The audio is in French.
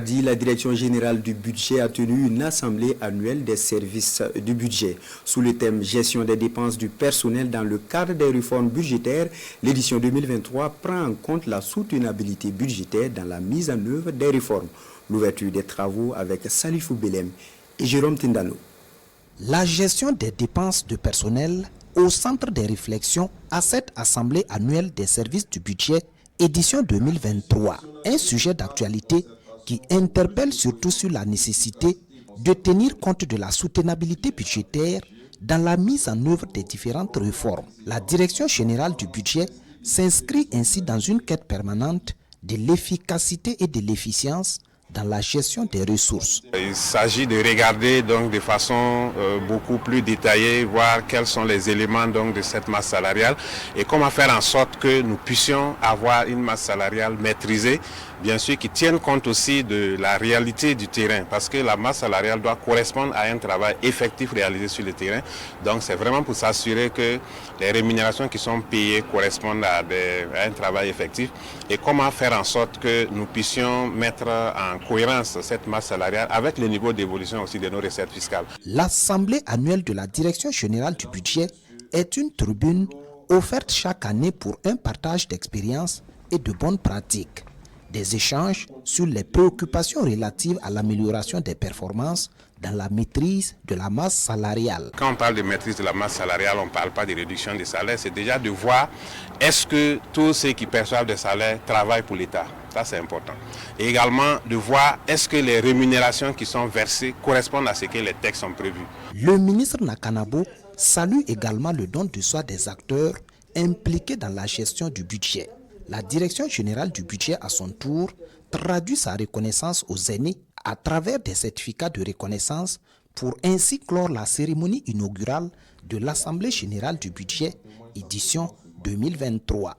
La direction générale du budget a tenu une assemblée annuelle des services du budget. Sous le thème gestion des dépenses du personnel dans le cadre des réformes budgétaires, l'édition 2023 prend en compte la soutenabilité budgétaire dans la mise en œuvre des réformes. L'ouverture des travaux avec Salifou Belem et Jérôme Tindano. La gestion des dépenses de personnel au centre des réflexions à cette assemblée annuelle des services du budget, édition 2023. Un sujet d'actualité qui interpelle surtout sur la nécessité de tenir compte de la soutenabilité budgétaire dans la mise en œuvre des différentes réformes. La direction générale du budget s'inscrit ainsi dans une quête permanente de l'efficacité et de l'efficience dans la gestion des ressources. Il s'agit de regarder donc de façon beaucoup plus détaillée, voir quels sont les éléments donc de cette masse salariale et comment faire en sorte que nous puissions avoir une masse salariale maîtrisée, bien sûr qui tienne compte aussi de la réalité du terrain, parce que la masse salariale doit correspondre à un travail effectif réalisé sur le terrain. Donc c'est vraiment pour s'assurer que les rémunérations qui sont payées correspondent à un travail effectif et comment faire en sorte que nous puissions mettre en cohérence cette masse salariale avec le niveau d'évolution aussi de nos recettes fiscales. L'Assemblée annuelle de la Direction générale du budget est une tribune offerte chaque année pour un partage d'expériences et de bonnes pratiques, des échanges sur les préoccupations relatives à l'amélioration des performances dans la maîtrise de la masse salariale. Quand on parle de maîtrise de la masse salariale, on ne parle pas de réduction des salaires, c'est déjà de voir est-ce que tous ceux qui perçoivent des salaires travaillent pour l'État. Ça, c'est important. Et également de voir est-ce que les rémunérations qui sont versées correspondent à ce que les textes ont prévu. Le ministre Nakanabo salue également le don de soi des acteurs impliqués dans la gestion du budget. La Direction générale du budget, à son tour, traduit sa reconnaissance aux aînés à travers des certificats de reconnaissance pour ainsi clore la cérémonie inaugurale de l'Assemblée générale du budget, édition 2023.